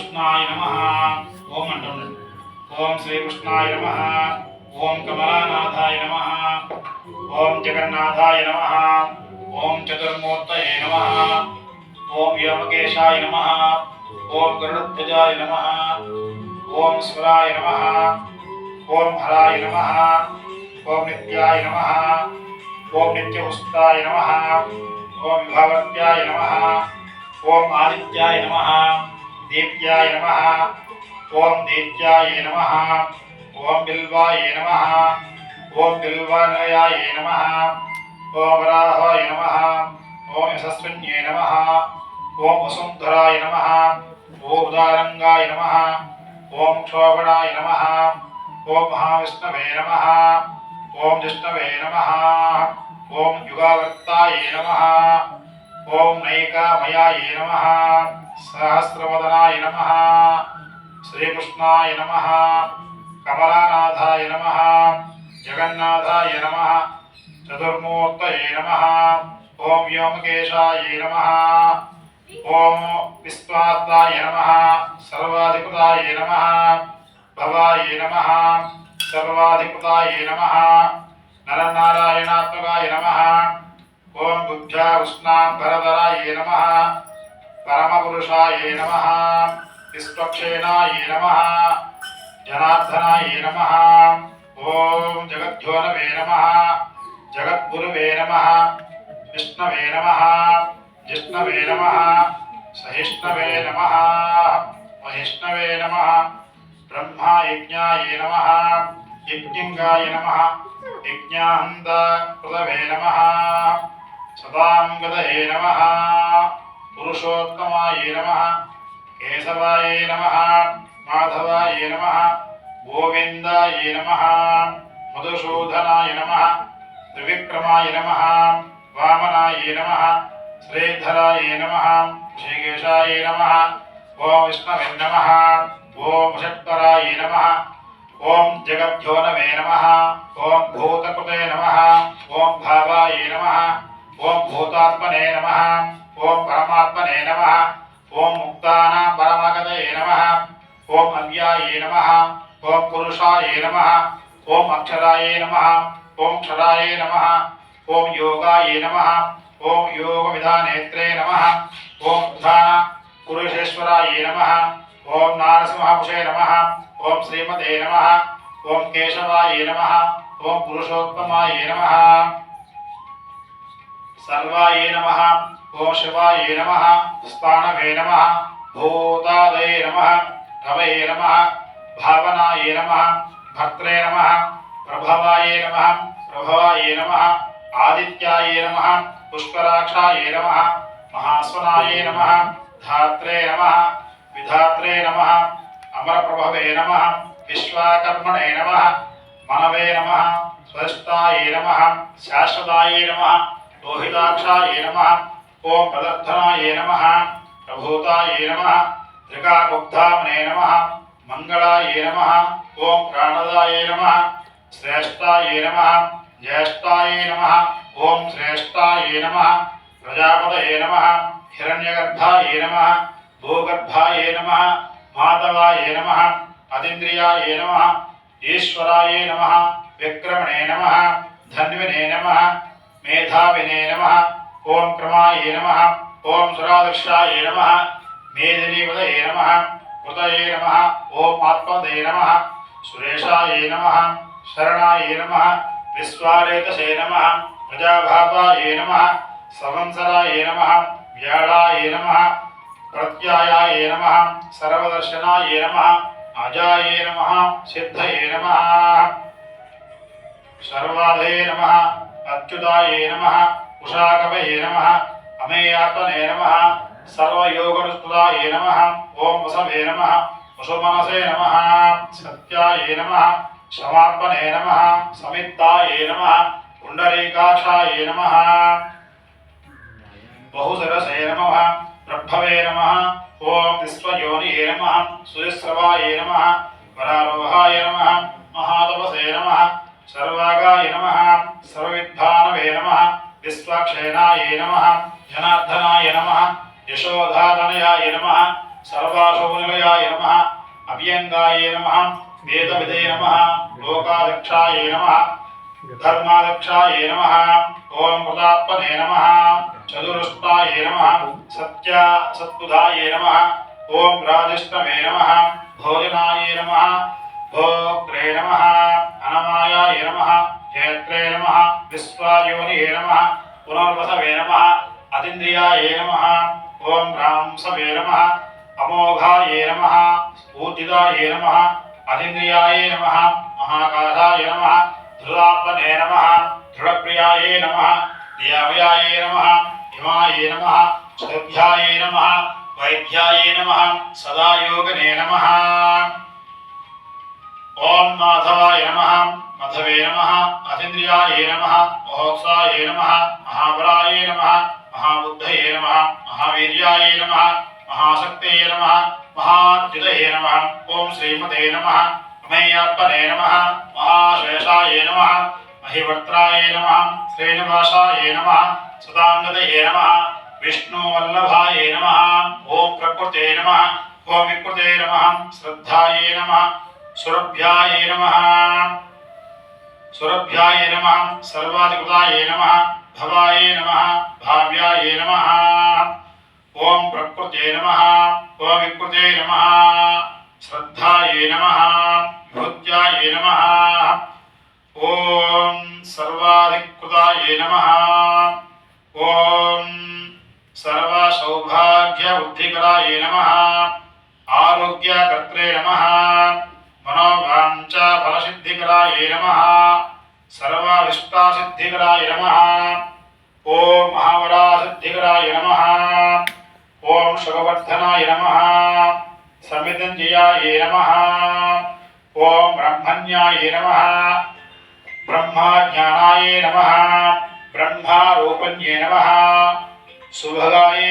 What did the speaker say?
श्रीकृष्णाय नमः। ओम अंटूंडंడి। ओम श्रीकृष्णाय नमः। ओम कमलानाथाय नमः। ओम जगन्नाथाय नमः। ओम चतुर्मूर्तये नमः। ओम व्योमकेशाय नमः। ओम गरुड़ध्वजाय नमः। ओम स्वराय नमः। ओम हराय नमः। ओम नित्याय नमः। ओम नित्यपुष्टाय नमः। ओम विभावर्त्याय नमः। ओम आदित्याय नमः। दीप्त्याय नमः। ओम दीप्त्याय नमः। ओम बिल्वाय नमः। ओम बिल्वानयाय नमः। ओम वराहाय नमः। ओम यशस्विन्ये नमः। ओम वसुंधराय नमः। ओम उदारंगाय नमः। ओम क्षोभणाय नमः। ओम महाविष्णवे नमः। ओम जिष्णवे नमः। ओम युगावर्ताय नमः। ओम नैकामयाय नमः। सहस्रवदनाय नमः। श्रीकृष्णाय नमः। कमलानाथाय नमः। जगन्नाथाय नमः। चतुर्मूर्तये नमः। ओम व्योमकेशाय नमः। ओम विश्वात्ताय नमः। सर्वाधिपताय नमः। भवाय नमः। सर्वाधिपताय नमः। नरनारायणात्मकाय नमः। ओम बुद्ध्याकृष्णाम्बरधराय नमः। परमपुरुषाय नमः। विश्वक्षेणाय नमः। जनार्दनाय नमः। ओम जगद्योनवे नमः। जगद्गुरुवे नमः। विष्णवे नमः। जिष्णवे नमः। सहिष्णवे नमः। महिष्णवे नमः। ब्रह्मा यज्ञाय नमः। यज्ञिंगाय नमः। यज्ञाहंत कृतवे नमः। सदांगदये नमः। पुरुषोत्तमाय नमः। केशवाय नमः। माधवाय नमः। गोविंदाय नमः। मधुसूदनाय नमः। त्रिविक्रमाय नमः। वामनाय नमः। श्रीधराय नमः। ऋषिकेशाय नमः। ओम विष्णवे नमः। ओम षट्कराय नमः। ओम जगद्योनवे नमः। ओम भूतकृते नमः। ओम भावाय नमः। ओम भूतात्मने नमः। ओम परमात्मने नमः। ओम मुक्तानां परमागतये नमः। ओम अव्याय नमः। ओम पुरुषाय नमः। ओम अक्षराय नमः। ओम क्षराय नमः। ओम योगाय नमः। ओम योगविधानेत्रे नमः। ओम उद्धान पुरुषेश्वराय नमः। ओम नारसिंहापुषे नमः। ओम श्रीमते नमः। ओम केशवाय नमः। ओम पुरुषोत्तमाय नमः। सर्वाय नमः। ओम शिवाय नमः। स्थानवे नमः। भूतादये नमः। रवये नमः। भावनाय नमः। भक्त्रे नमः। प्रभवाय नमः। प्रभवाय नमः। आदित्याय नमः। पुष्कराक्षाय नमः। महास्वनाय नमः। धात्रे नमः। विधात्रे नमः। अमरप्रभवे नमः। विश्वाकर्मणे नमः। मनवे नमः। स्वस्ताय नमः। शाश्वताय नमः। लोहिताक्षाय नमः। ओम प्रदर्थनाय नमः। प्रभूताय नमः। त्रिकागुब्धामने नमः। मंगलाय नमः। ओम प्राणदाय नमः। श्रेष्ठाय नमः। ज्येष्ठाय नमः। ओम श्रेष्ठाय नमः। प्रजापतये नमः। हिरण्यगर्भाय नमः। भूगर्भाय नमः। माधवाय नमः। अतीन्द्रियाय नमः। ईश्वराय नमः। विक्रमणे नमः। धन्विने नमः। मेधाविने नमः। ओम क्रमाय नमः। ओम सुरादर्शाय नमः। मेदिनीपतये नमः। कृतये नमः। ओम आत्मदे नमः। सुरेशाय नमः। शरणाय नमः। विश्वारेतसे नमः। प्रजाभावाय नमः। संवत्सराय नमः। व्याळाय नमः। प्रत्यायाय नमः। सर्वदर्शनाय नमः। अजाय नमः। सिद्धये नमः। सर्वाधये नमः। अच्युताय नमः। उषाकवये नमः। अमेयात्मने नमः। सर्वयोगनुष्ठुताय नमः। ओम वसवे नमः। वसुमनसे नमः। सत्याय नमः। क्षमात्मने नमः। समित्ताय नमः। पुंडरीकाक्षाय नमः। बहुसरसे नमः। प्रभवे नमः। ओम विश्वयोनिये नमः। सुस्रवाय नमः। वरारोहाय नमः। महातपसे नमः। सर्वागाय नमः। सर्वविद्भानवे नमः। विश्वक्षेणाय नमः। जनार्दनाय नमः। यशोधातनयाय नमः। सर्वाशोनिलयाय नमः अभ्यंगाय नमः वेदविदे नमः लोकाध्यक्षाय नमः धर्माध्यक्षाय नमः ओम प्रतात्मने नमः चतुरुष्टाय नमः सत्बुधाय नमः ओम राजिष्टमे नमः भोजनाय नमः भोक्त्रे नमः अनमायाय नमः हेत्रे नमः विश्वायोनिये नमः पुनर्वसवे नमः अतीन्द्रियाय नमः ओम रांसवे नमः अमोघाय नमः ऊर्जिताय नमः अतीन्द्रियाय नमः महाकाशाय नमः धृतात्मने नमः दृढप्रियाय नमः देवयाय नमः हिमाय नमः श्रद्धाय नमः वैद्याय नमः सदायोगने नमः ओम माधवाय नमः मधवे नमः अतीन्द्रियाय नमः महोत्साय नमः महाबलाय नमः महाबुद्धये नमः महावीर्याय नमः महाशक्तये नमः महाद्युतये नमः ओम श्रीमते नमः अमेयात्मने नमः महाशेषाय नमः महिवर्त्राय नमः श्रीनिवासाय नमः सदांगतये नमः विष्णुवल्लभाय नमः ओम प्रकृते नमः ओम विकृते नमः श्रद्धाय नमः सुरभ्याय नमः सर्वाधिकृताय नमः भवाय नमः भाव्याय नमः ओम प्रकृते नमः ओम विकृते नमः श्रद्धाय नमः भृत्याय नमः ओम सर्वाधिकृताय नमः ओम सर्वसौभाग्यवृद्धिकराय नमः आरोग्यकर्त्रे नमः मनोवांचा फलसिद्धिकराय नमः सर्वाभिष्टासिद्धिकराय नमः ओम महावरासिद्धिकराय नमः ओम सुखवर्धनाय नमः समितञ्जयाय नमः ओम ब्रह्मण्याय नमः ब्रह्मज्ञानाय नमः ब्रह्मारूपण्ये नमः सुभगाय